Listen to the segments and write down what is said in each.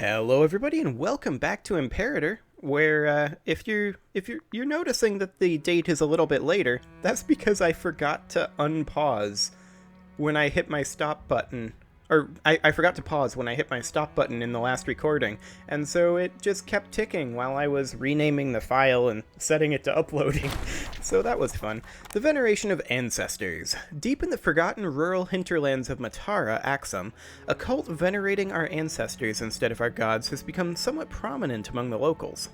Hello everybody and welcome back to Imperator, where if you're noticing that the date is a little bit later, that's because I forgot to unpause when I hit my stop button. Or I forgot to pause when I hit my stop button in the last recording, and so it just kept ticking while I was renaming the file and setting it to uploading. So that was fun. The veneration of ancestors. Deep in the forgotten rural hinterlands of Matara, Axum, a cult venerating our ancestors instead of our gods has become somewhat prominent among the locals.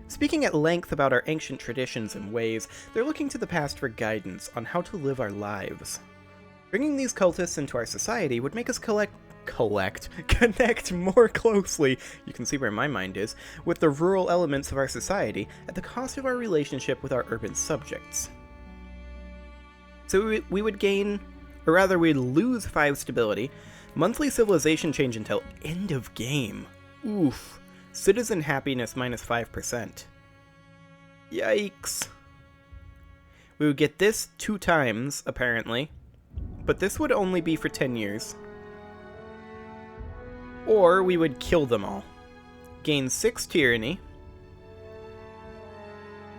Speaking at length about our ancient traditions and ways, they're looking to the past for guidance on how to live our lives. Bringing these cultists into our society would make us connect more closely, you can see where my mind is, with the rural elements of our society at the cost of our relationship with our urban subjects. So we would gain, or rather we'd lose 5 stability, monthly civilization change until end of game. Oof. Citizen happiness minus 5%. Yikes. We would get this 2 times, apparently. But this would only be for 10 years. Or we would kill them all. Gain 6 tyranny.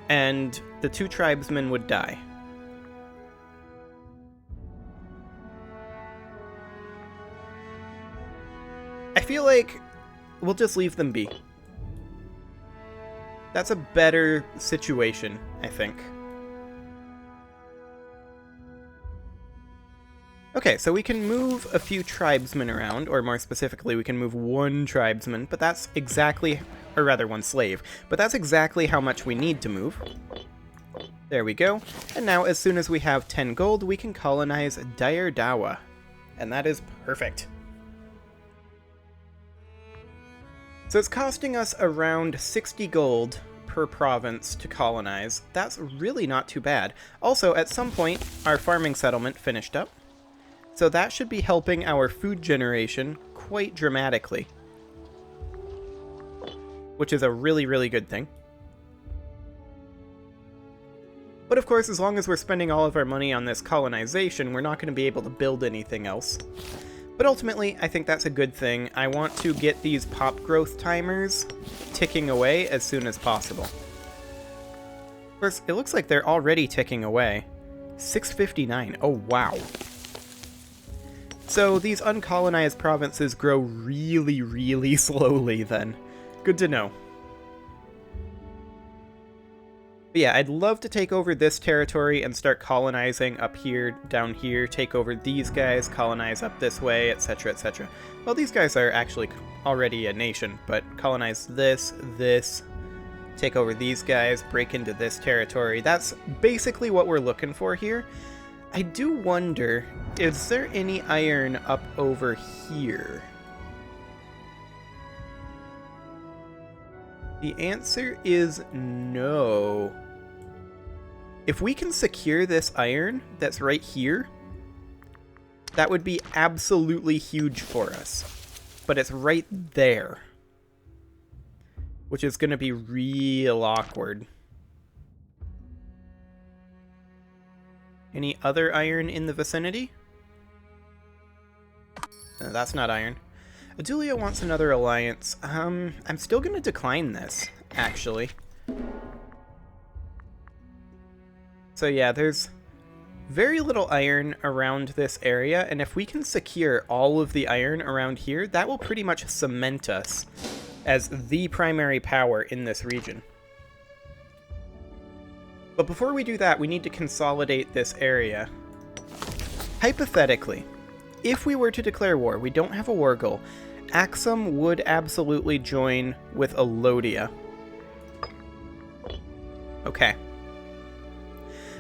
And the 2 tribesmen would die. I feel like we'll just leave them be. That's a better situation, I think. Okay, so we can move a few tribesmen around, or more specifically, we can move 1 tribesman, but that's exactly, or rather 1 slave, but that's exactly how much we need to move. There we go. And now, as soon as we have 10 gold, we can colonize Dire Dawa. And that is perfect. So it's costing us around 60 gold per province to colonize. That's really not too bad. Also, at some point, our farming settlement finished up. So that should be helping our food generation quite dramatically. Which is a really, really good thing. But of course, as long as we're spending all of our money on this colonization, we're not going to be able to build anything else. But ultimately, I think that's a good thing. I want to get these pop growth timers ticking away as soon as possible. Of course, it looks like they're already ticking away. 659. Oh, wow. So these uncolonized provinces grow really, really slowly then. Good to know. But yeah, I'd love to take over this territory and start colonizing up here, down here, take over these guys, colonize up this way, etc., etc. Well, these guys are actually already a nation, but colonize this, take over these guys, break into this territory. That's basically what we're looking for here. I do wonder, is there any iron up over here? The answer is no. If we can secure this iron that's right here, that would be absolutely huge for us. But it's right there, which is going to be real awkward. Any other iron in the vicinity? That's not iron. Adulia wants another alliance. I'm still going to decline this, actually. So yeah, there's very little iron around this area, and if we can secure all of the iron around here, that will pretty much cement us as the primary power in this region. But before we do that, we need to consolidate this area. Hypothetically, if we were to declare war, we don't have a war goal, Axum would absolutely join with Alodia. Okay.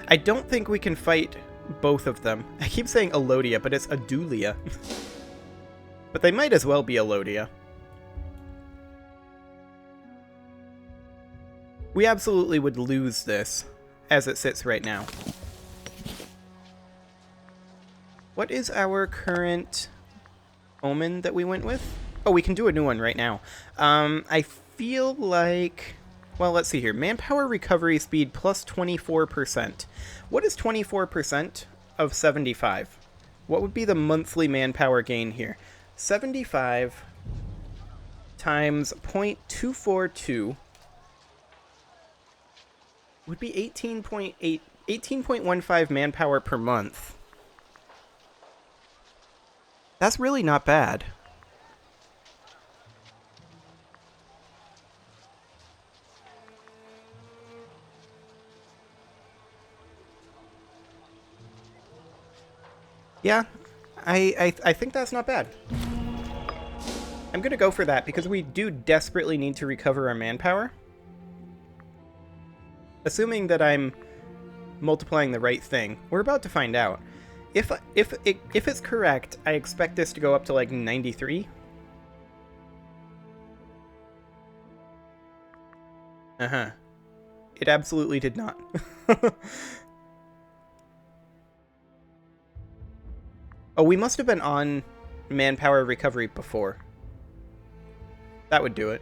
I don't think we can fight both of them. I keep saying Alodia, but it's Adulia. But they might as well be Alodia. We absolutely would lose this as it sits right now. What is our current omen that we went with? Oh, we can do a new one right now. I feel like... Well, let's see here. Manpower recovery speed plus 24%. What is 24% of 75? What would be the monthly manpower gain here? 75 times 0.242 would be 18.15 manpower per month. That's really not bad. Yeah, I think that's not bad. I'm gonna go for that because we do desperately need to recover our manpower. Assuming that I'm multiplying the right thing, we're about to find out. If it's correct, I expect this to go up to like 93. Uh-huh. It absolutely did not. Oh, we must have been on manpower recovery before. That would do it.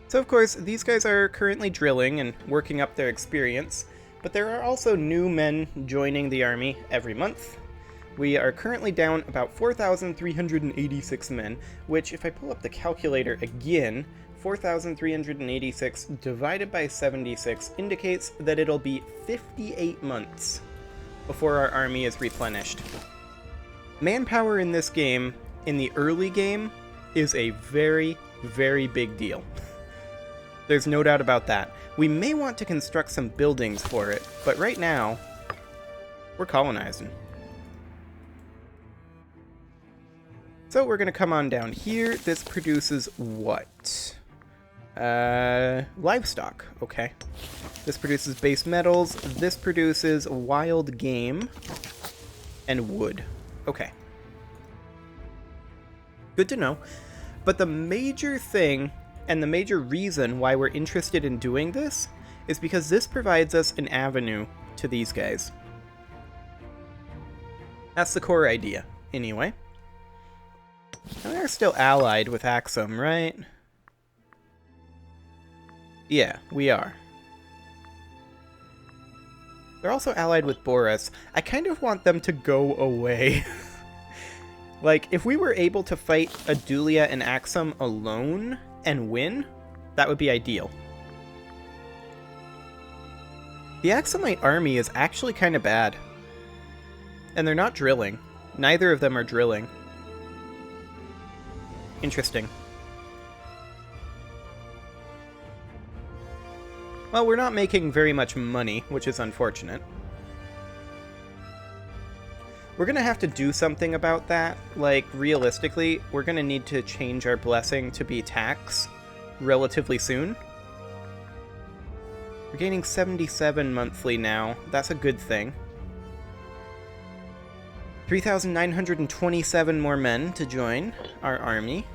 So of course, these guys are currently drilling and working up their experience, but there are also new men joining the army every month. We are currently down about 4,386 men, which, if I pull up the calculator again, 4,386 divided by 76 indicates that it'll be 58 months before our army is replenished. Manpower in this game, in the early game, is a very, very big deal. There's no doubt about that. We may want to construct some buildings for it, but right now, we're colonizing. So we're going to come on down here. This produces what? Livestock. Okay. This produces base metals. This produces wild game and wood. Okay. Good to know. But the major thing and the major reason why we're interested in doing this is because this provides us an avenue to these guys. That's the core idea, anyway. And they're still allied with Axum, right? Yeah, we are. They're also allied with Boris. I kind of want them to go away. Like, if we were able to fight Adulia and Axum alone and win, that would be ideal. The Axumite army is actually kind of bad. And they're not drilling. Neither of them are drilling. Interesting. Well, we're not making very much money, which is unfortunate. We're gonna have to do something about that. Like, realistically, we're gonna need to change our blessing to be tax relatively soon. We're gaining 77 monthly now. That's a good thing. 3,927 more men to join our army.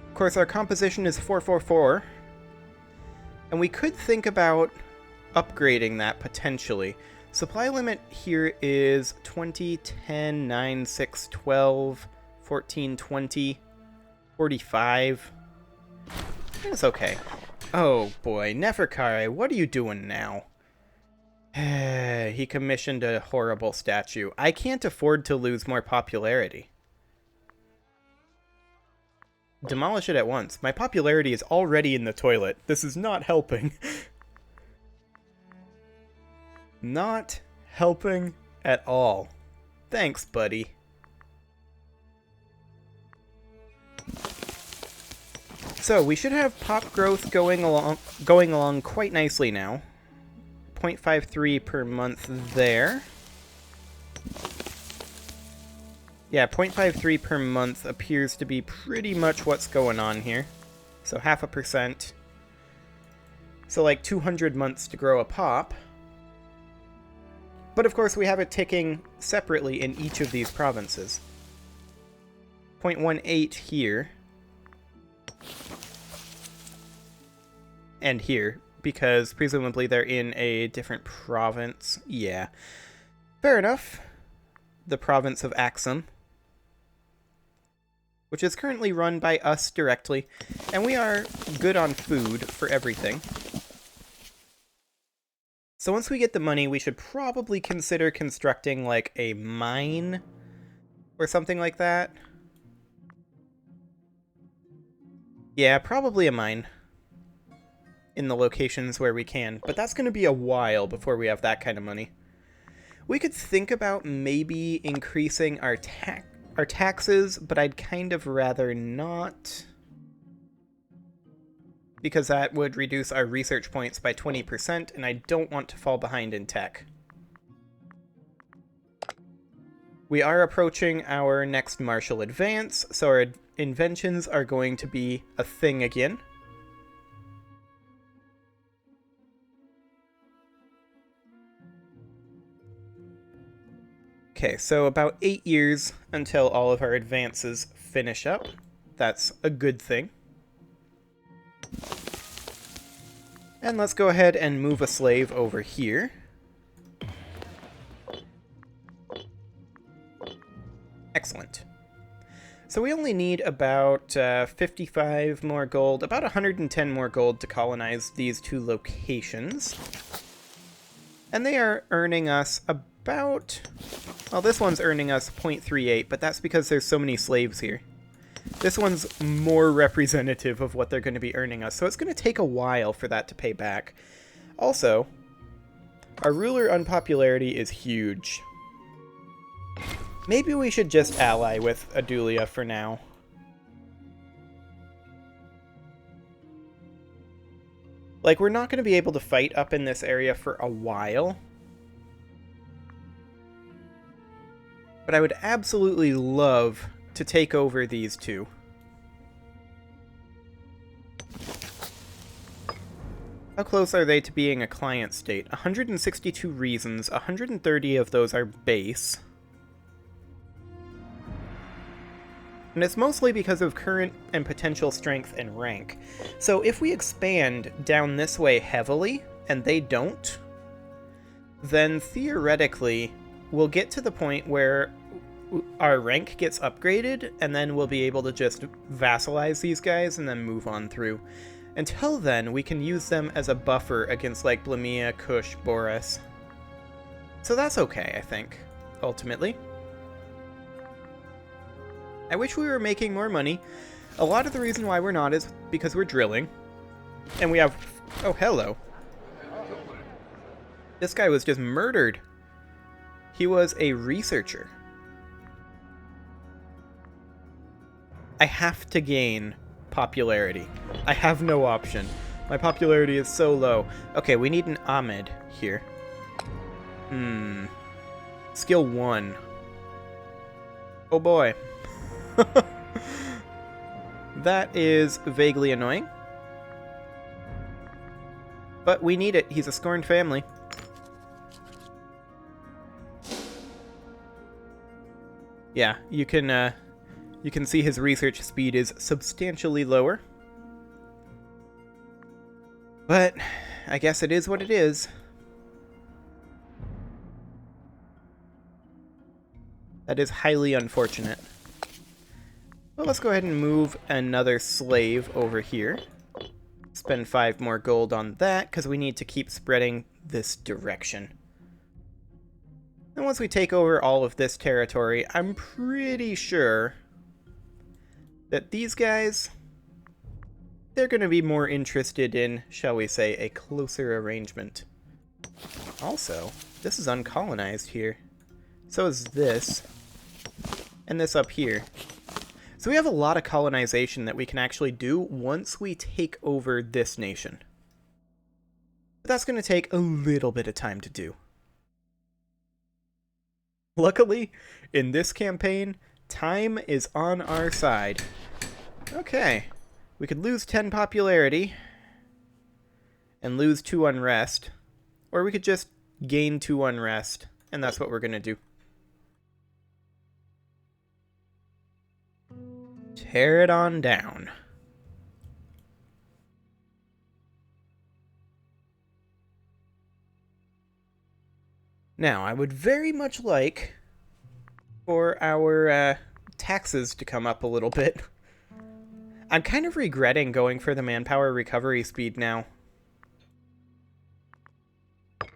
Of course, our composition is 444. And we could think about upgrading that potentially. Supply limit here is 20, 10, 9, 6, 12, 14, 20, 45. It's okay. Oh boy, Neferkare, what are you doing now? He commissioned a horrible statue. I can't afford to lose more popularity. Demolish it at once. My popularity is already in the toilet. This is not helping. Not helping at all. Thanks, buddy. So, we should have pop growth going along quite nicely now. 0.53 per month there. Yeah, 0.53 per month appears to be pretty much what's going on here. So 0.5%. So like 200 months to grow a pop. But of course we have it ticking separately in each of these provinces. 0.18 here. And here, because presumably they're in a different province. Yeah. Fair enough. The province of Axum, which is currently run by us directly, and we are good on food for everything. So once we get the money, we should probably consider constructing like a mine or something like that. Yeah, probably a mine in the locations where we can, but that's going to be a while before we have that kind of money. We could think about maybe increasing our taxes, but I'd kind of rather not, because that would reduce our research points by 20%, and I don't want to fall behind in tech. We are approaching our next martial advance, so our inventions are going to be a thing again. Okay, so about 8 years until all of our advances finish up. That's a good thing. And let's go ahead and move a slave over here. Excellent. So we only need about 55 more gold, about 110 more gold to colonize these two locations. And they are earning us about... Well, this one's earning us 0.38, but that's because there's so many slaves here. This one's more representative of what they're going to be earning us, so it's going to take a while for that to pay back. Also, our ruler unpopularity is huge. Maybe we should just ally with Adulia for now. Like, we're not going to be able to fight up in this area for a while. But I would absolutely love to take over these two. How close are they to being a client state? 162 reasons, 130 of those are base. And it's mostly because of current and potential strength and rank. So if we expand down this way heavily, and they don't, then theoretically we'll get to the point where our rank gets upgraded, and then we'll be able to just vassalize these guys and then move on through. Until then, we can use them as a buffer against like Blamia, Kush, Boris. So that's okay, I think, ultimately. I wish we were making more money. A lot of the reason why we're not is because we're drilling. And we have... Oh, hello. This guy was just murdered. He was a researcher. I have to gain popularity. I have no option. My popularity is so low. Okay, we need an Ahmed here. Skill 1. Oh boy. That is vaguely annoying. But we need it. He's a scorned family. Yeah, you can see his research speed is substantially lower. But I guess it is what it is. That is highly unfortunate. Well, let's go ahead and move another slave over here. Spend 5 more gold on that, because we need to keep spreading this direction. And once we take over all of this territory, I'm pretty sure that these guys, they're going to be more interested in, shall we say, a closer arrangement. Also, this is uncolonized here. So is this. And this up here. So we have a lot of colonization that we can actually do once we take over this nation. But that's going to take a little bit of time to do. Luckily, in this campaign, time is on our side. Okay, we could lose 10 popularity and lose 2 unrest, or we could just gain 2 unrest, and that's what we're going to do. Tear it on down. Now, I would very much like for our taxes to come up a little bit. I'm kind of regretting going for the manpower recovery speed now.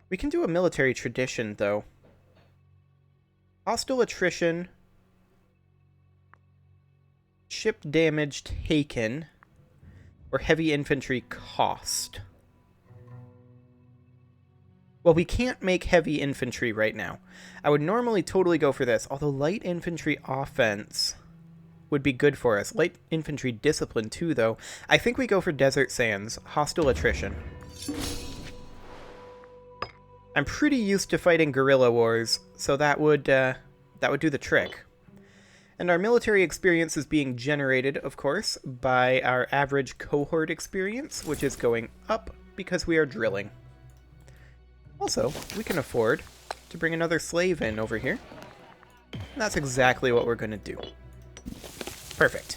We can do a military tradition, though. Hostile attrition ship damage taken, or heavy infantry cost. Well, we can't make heavy infantry right now. I would normally totally go for this, although light infantry offense would be good for us. Light infantry discipline too, though. I think we go for Desert Sands, hostile attrition. I'm pretty used to fighting guerrilla wars, so that would do the trick. And our military experience is being generated, of course, by our average cohort experience, which is going up because we are drilling. Also, we can afford to bring another slave in over here. And that's exactly what we're going to do. Perfect.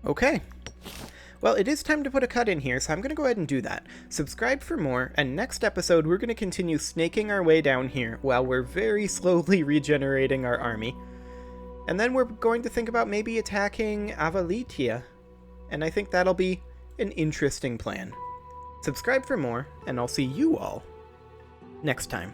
Okay. Well, it is time to put a cut in here, so I'm going to go ahead and do that. Subscribe for more, and next episode we're going to continue snaking our way down here while we're very slowly regenerating our army. And then we're going to think about maybe attacking Avalitia, and I think that'll be an interesting plan. Subscribe for more, and I'll see you all next time.